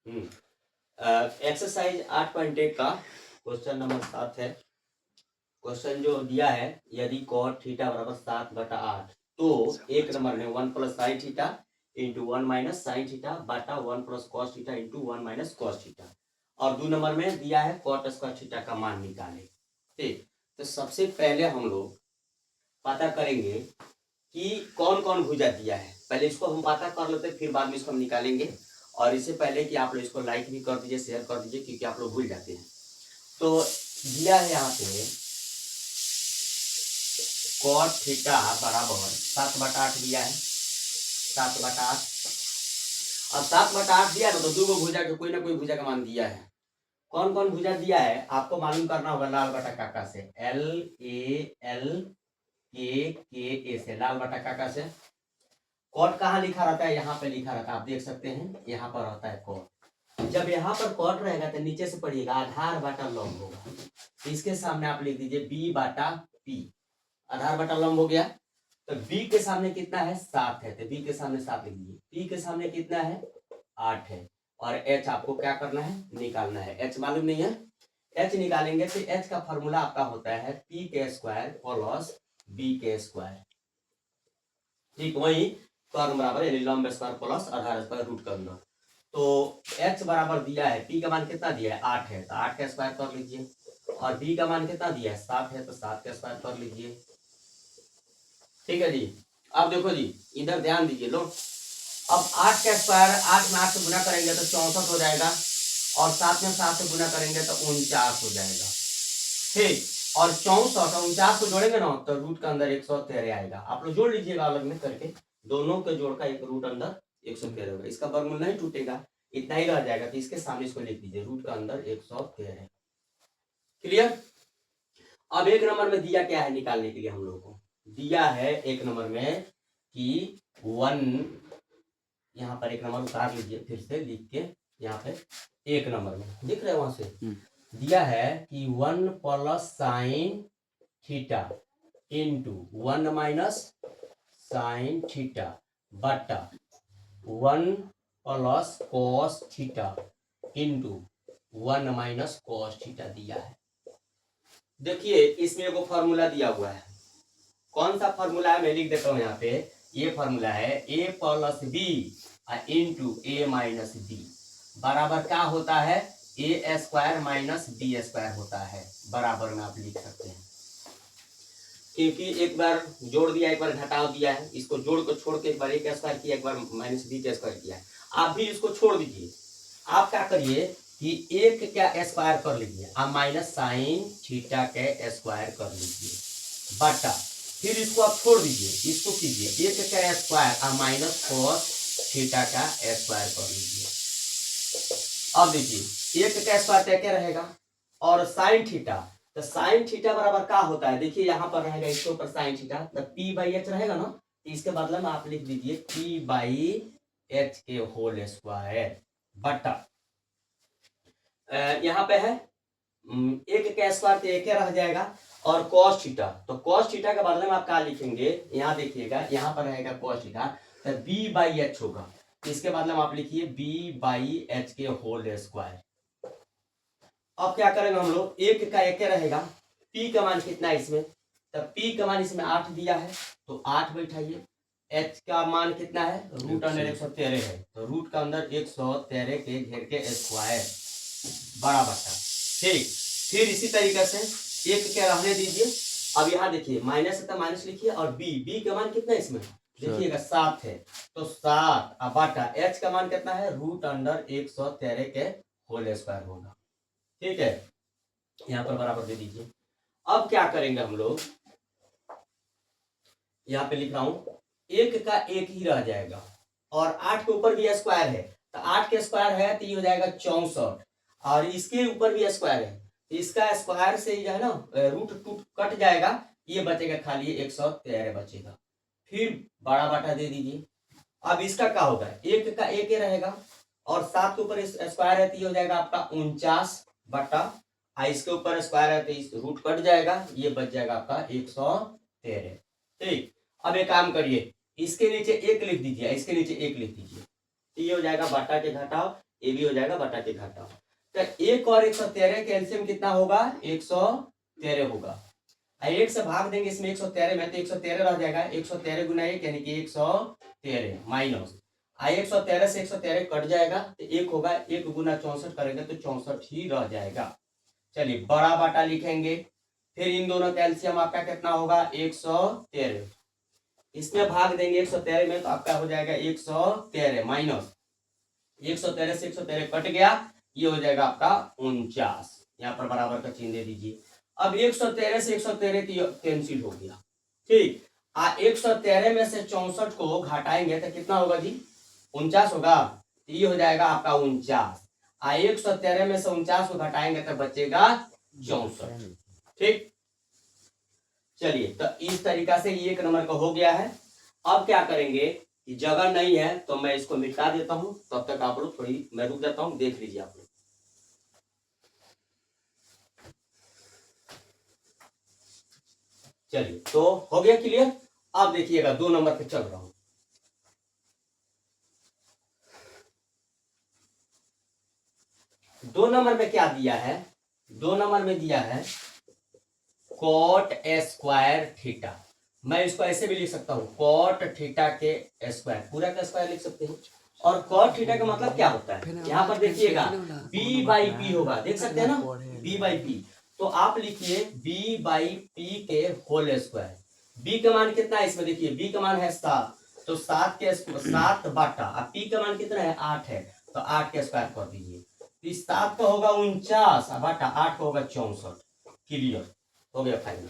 Exercise 8.1 का question number 7 है। Question जो दिया है, यदि cot थीटा बराबर 7/8 तो एक नंबर में 1 plus sine theta into 1 minus sine theta बटा 1 plus cos theta into 1 minus cos theta, और 2 नंबर में दिया है cot स्क्वायर थीटा का मान निकाले। ठीक, तो सबसे पहले हम लोग पता करेंगे कि कौन कौन भुजा दिया है। पहले इसको हम पता कर लेते, फिर बाद में इसको हम निकालेंगे। और इससे पहले कि आप लोग इसको लाइक भी कर दीजिए, शेयर कर दीजिए, क्योंकि आप लोग भूल जाते हैं। तो दिया है यहाँ पे cot थीटा बराबर 7/8 दिया है, 7/8। अब 7/8 दिया ना, तो दो भुजा के कोई ना कोई भुजा का मान दिया है। कौन कौन भुजा दिया है आपको मालूम करना होगा। लाल बटा काका से, LALKKA से, लाल बटा काका से। कॉट कहाँ लिखा रहता है? यहाँ पे लिखा रहता है, आप देख सकते हैं, यहाँ पर रहता है कॉट। जब यहाँ पर कॉट रहेगा तो नीचे से पढ़िएगा आधार बटा लंब होगा। तो इसके सामने आप लिख दीजिए B/P। आधार बटा लंब हो गया। तो B के सामने कितना है? 7 है, तो B के सामने 7 लिख दीजिए। P के सामने कितना है? 8 है। और H आपको क्या करना है? निकालना है। H मालूम नहीं है? H निकालेंगे तो H का फॉर्मूला आपका होता है P² प्लस B²। ठीक, वही कर्म बराबर यानी लंब स्क्वायर प्लस आधार स्क्वायर रूट का अंदर। तो H बराबर दिया है, P का मान कितना दिया है? 8 है, तो 8 का स्क्वायर कर लीजिए। और B का मान कितना दिया है? 7 है, तो 7 का स्क्वायर कर लीजिए। ठीक है जी। अब देखो जी, इधर ध्यान दीजिए लो। अब 8 का स्क्वायर 8 में 8 से गुना करेंगे तो 64 हो जाएगा, और 7 में 7 से गुना करेंगे तो 49 हो जाएगा। ठीक, और 64 और 49 को जोड़ेंगे ना तो रूट का अंदर 113 आएगा। आप लोग जोड़ लीजिएगा अलग में करके, दोनों के जोड़ का एक रूट अंदर 113 होगा। इसका वर्गमूल नहीं टूटेगा, इतना ही रह जाएगा। तो इसके सामने इसको लिख दीजिए, रूट का अंदर 113। क्लियर? अब एक नंबर में दिया क्या है निकालने के लिए हम लोगों को? दिया है एक नंबर में कि 1, यहाँ पर एक नंबर उतार लीजिए, फिर से लिख के यहाँ पे एक नंबर में दिख रहे हैं, वहां से दिया है कि 1 plus sine theta into 1 minus sine theta बटा 1 plus cos theta into 1 minus cos theta दिया है। देखिए इसमें एगो फॉर्मूला दिया हुआ है। कौन सा फॉर्मूला है? मैं लिख देता हूँ यहाँ पे। ये फॉर्मूला है a plus B into a minus B बराबर क्या होता है? a² माइनस b² होता है। बराबर में आप लिख सकते हैं, क्योंकि एक बार जोड़ दिया, एक बार घटाव दिया है। इसको जोड़ को छोड़ के एक बार a² किया, एक बार माइनस b² किया है। आप भी इसको छोड़ दीजिए। आप क्या करिए कि एक का स्क्वायर कर लीजिए, आप माइनस साइन थीटा के स्क्वायर कर लीजिए बटा, फिर इसको आप छोड़ दीजिए, इसको कीजिए एक का स्क्वायर और माइनस कॉस थीटा का स्क्वायर कर लीजिए। अब देखिए एक का स्क्वायर क्या रहेगा, और साइन थीटा, तो साइन थीटा बराबर क्या होता है? देखिए यहाँ पर रहेगा, इसके ऊपर साइन थीटा, तो P/H रहेगा ना, तो इसके बदले में आप लिख दीजिए P/H के होल स्क्वायर बटा, यहाँ पे है एक का स्क्वायर तो एक रह जाएगा, और cos थीटा, तो cos थीटा के बदले में आप क्या लिखेंगे? यहाँ देखिएगा, यहाँ पर रहेगा cos थीटा, तो B/H होगा। इसके बदले में आप लिखिए B/H के होल स्क्वायर। अब क्या करेंगे हम लोग? एक का एक रहेगा, P का मान कितना है इसमें? तो P का मान इसमें 8 दिया है, तो 8 बैठाइए। H का मान कितना है? रूट अंदर 113 है, तो रूट का अंदर 113 के घेर के स्क्वायर बराबर था। ठीक, फिर इसी तरीके से एक क्या रहने दीजिए। अब यहाँ देखिए माइनस है तो माइनस लिखिए, और B का मान कितना है इसमें? देखिएगा 7 है, तो 7 बटा H का मान कितना है? रूट अंडर 113 के होल स्क्वायर होगा। ठीक है, यहाँ पर बराबर दे दीजिए। अब क्या करेंगे हम लोग? यहाँ पे लिख रहा हूं, एक का एक ही रह जाएगा, और 8 के ऊपर भी स्क्वायर है, तो 8 के स्क्वायर है तो ये हो जाएगा 64, और इसके ऊपर भी स्क्वायर है, तो इसका स्क्वायर से जो है ना रूट टूट कट जाएगा, ये बचेगा खाली 113 बचेगा। फिर बड़ा बाटा दे दीजिए। अब इसका क्या होगा? एक का एक ही रहेगा, और 7 के ऊपर स्क्वायर है तो ये हो जाएगा आपका 49 बटा, इसके ऊपर स्क्वायर है तो इस रूट कट जाएगा, ये बच जाएगा आपका 113। ठीक, अब एक काम करिए, इसके नीचे एक लिख दीजिए, इसके नीचे एक लिख दीजिए, तो ये हो जाएगा बटा के घटाव ये भी हो जाएगा बटा के घटा। तो 1 और 113 के एलसीएम कितना होगा? 113 होगा। 1 से भाग देंगे इसमें 113 में, तो 113 रह जाएगा। 113 गुना 1 यानी कि 113 माइनस 113 से 113 कट जाएगा तो 1 होगा। 1 गुना 64 करेंगे तो 64 ही रह जाएगा। चलिए बड़ा बाटा लिखेंगे, फिर इन दोनों का एलसीएम आपका कितना होगा? 113। इसमें भाग देंगे 113 में तो आपका हो जाएगा 113 माइनस 113 से 113 कट गया, ये हो जाएगा आपका 49। यहाँ पर बराबर का चिन्ह दे दीजिए। अब 113 से 113 कैंसिल हो गया, ठीक। 113 में से 64 को घटाएंगे तो कितना होगा जी? 49 होगा। ये हो जाएगा आपका 49। 113 में से 49 को घटाएंगे तो बचेगा 64, ठीक। चलिए तो इस तरीका से ये 1 नंबर का हो गया है। अब क्या करेंगे कि जगह नहीं है तो मैं इसको मिटा देता हूं, तब तक आप लोग थोड़ी, मैं रुक जाता हूं, देख लीजिए आप लोग। चलिए तो हो गया क्लियर। अब देखिएगा 2 नंबर पे चल रहा हूं। 2 नंबर में क्या दिया है? 2 नंबर में दिया है कॉट स्क्वायर थीटा। मैं इसको ऐसे भी लिख सकता हूं, कॉट थीटा के स्क्वायर, पूरा का स्क्वायर लिख सकते हैं। और कॉट थीटा का मतलब क्या होता है? यहाँ पर देखिएगा b बाई पी होगा, देख सकते हैं ना, b बाई पी। तो आप लिखिए b बाई पी के होल स्क्वायर। b का मान कितना है इसमें? देखिए b का मान है 7, तो 7 के 7 बाटा, अब p का मान कितना है? 8 है, तो 8 के स्क्वायर कर दीजिए। इस 7 का होगा 49 बाटा 8 का होगा 64। क्लियर हो गया फाइनल।